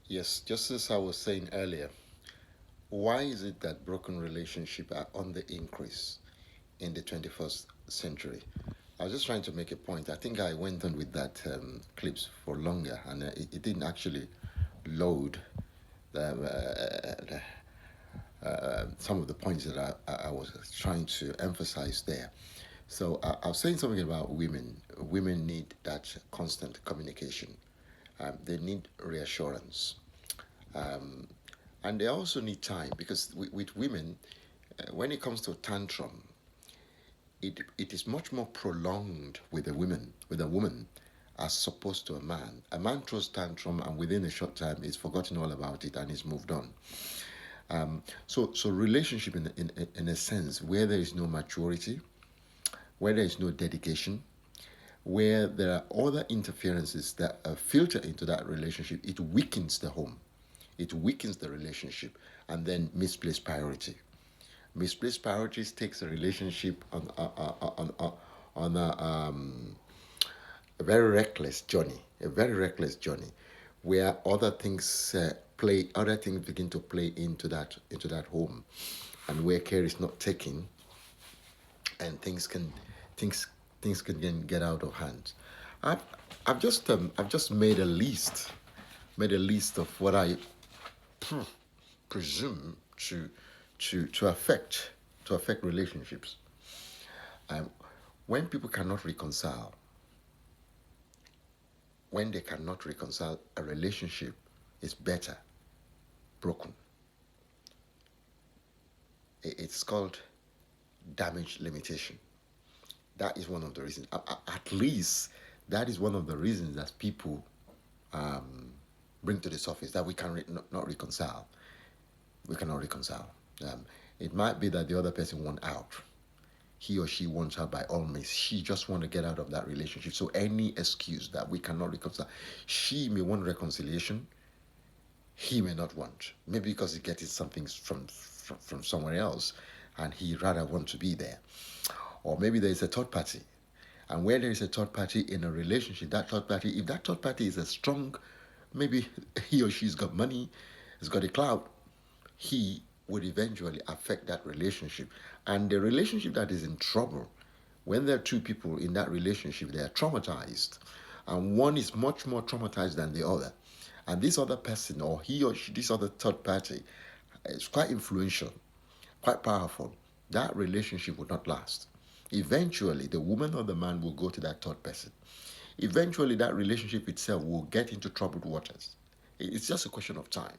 Yes, just as I was saying earlier, why is it that broken relationships are on the increase in the 21st century? I was just trying to make a point. I think I went on with that clips for longer, and it didn't actually load some of the points that I was trying to emphasize there. So I was saying something about women. Women need that constant communication. They need reassurance. Um, and they also need time because with women, when it comes to tantrum, it is much more prolonged with a woman, as opposed to a man. A man throws tantrum and within a short time he's forgotten all about it and he's moved on. So relationship in a sense where there is no maturity, where there is no dedication, where there are other interferences that filter into that relationship, it weakens the home, it weakens the relationship, and then misplaced priority. Misplaced priorities takes a relationship on a very reckless journey, where other things begin to play into that home, and where care is not taken, and things things can get out of hand. I've I've just made a list of what I presume to affect relationships. Um, when people cannot reconcile, when they cannot reconcile, a relationship is better broken. It's called damage limitation. That is one of the reasons. At least that is one of the reasons that people um, bring to the surface that we can not reconcile. We cannot reconcile. Um, it might be that the other person wants out. He or she wants out by all means. She just want to get out of that relationship. So any excuse that we cannot reconcile, she may want reconciliation. He may not want. Maybe because he gets something from somewhere else, and he rather want to be there. Or maybe there is a third party. And where there is a third party in a relationship, that third party, if that third party is a strong, maybe he or she's got money, has got a clout, he would eventually affect that relationship. And the relationship that is in trouble, when there are two people in that relationship, they are traumatized. And one is much more traumatized than the other. And this other person, or he or she, this other third party, is quite influential, quite powerful. That relationship would not last. Eventually, the woman or the man will go to that third person. Eventually, that relationship itself will get into troubled waters. It's just a question of time.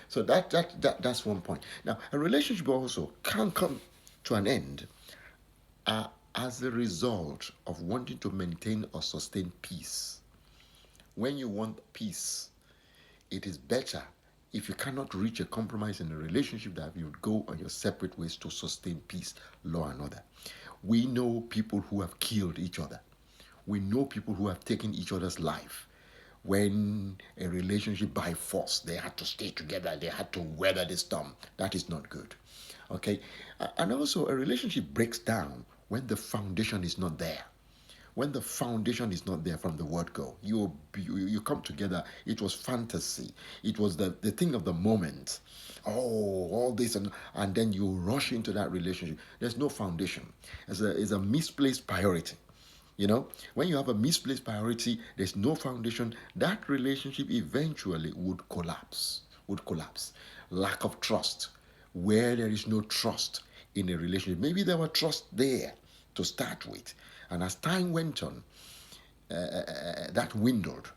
So that's one point. Now, a relationship also can come to an end uh, as a result of wanting to maintain or sustain peace. When you want peace, it is better if you cannot reach a compromise in a relationship that you would go on your separate ways to sustain peace, law, and order. We know people who have killed each other. We know people who have taken each other's life. When a relationship by force, they had to stay together, they had to weather the storm. That is not good. Okay? And also, a relationship breaks down when the foundation is not there. When the foundation is not there from the word go, you come together. It was fantasy. It was the thing of the moment. Oh, all this and then you rush into that relationship. There's no foundation. It's a misplaced priority. You know, when you have a misplaced priority, there's no foundation. That relationship eventually would collapse. Would collapse. Lack of trust. Where there is no trust in a relationship, maybe there was trust there to start with, and as time went on, that dwindled.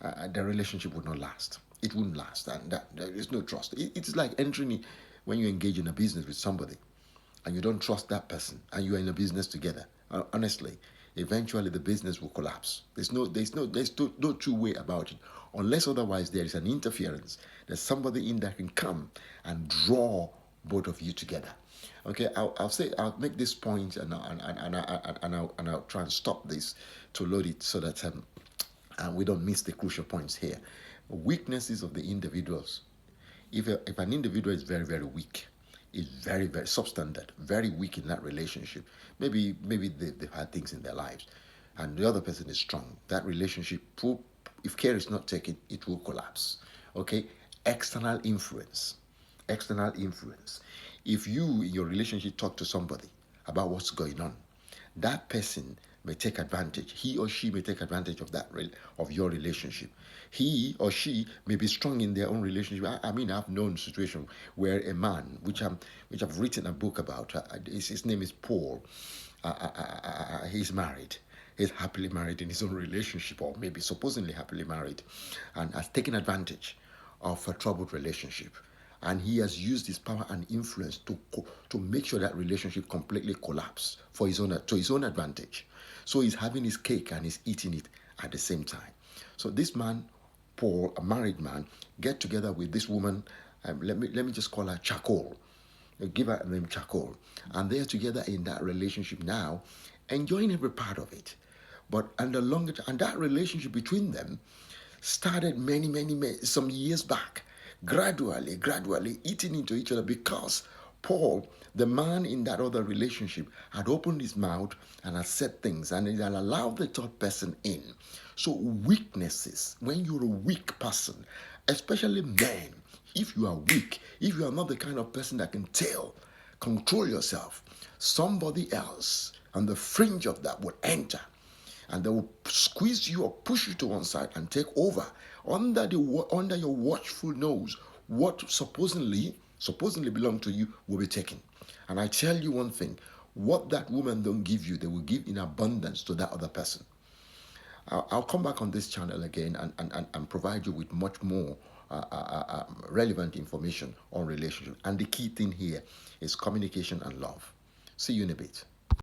The relationship would not last. It wouldn't last, and there is no trust. It's like entering when you engage in a business with somebody and you don't trust that person and you are in a business together. Honestly, eventually the business will collapse. There's no two way about it, unless otherwise there is an interference. There's somebody in that can come and draw both of you together. Okay, I'll make this point, and I'll try and stop this to load it so that and we don't miss the crucial points here. Weaknesses of the individuals. If an individual is very, very weak, is very, very substandard, very weak in that relationship, maybe they've had things in their lives, and the other person is strong, that relationship, if care is not taken, it will collapse. Okay, external influence. External influence. If you in your relationship talk to somebody about what's going on, that person may take advantage. He or she may take advantage of of your relationship. He or she may be strong in their own relationship. I mean, I've known situation where a man, which I've written a book about. His name is Paul. He's married. He's happily married in his own relationship, or maybe supposedly happily married, and has taken advantage of a troubled relationship. And he has used his power and influence to make sure that relationship completely collapse for to his own advantage. So he's having his cake and he's eating it at the same time. So this man, Paul, a married man, get together with this woman. Let me just call her Charcoal. Give her the name Charcoal, and they're together in that relationship now, enjoying every part of it. But and the longer and that relationship between them started many some years back, gradually eating into each other, because Paul, the man in that other relationship, had opened his mouth and had said things, and it had allowed the third person in. So weaknesses, when you're a weak person, especially men, if you are weak, if you are not the kind of person that can control yourself, somebody else on the fringe of that would enter, and they will squeeze you or push you to one side and take over under your watchful nose. What supposedly belong to you will be taken. And I tell you one thing: what that woman don't give you, they will give in abundance to that other person. I'll come back on this channel again and provide you with much more relevant information on relationship. And the key thing here is communication and love. See you in a bit.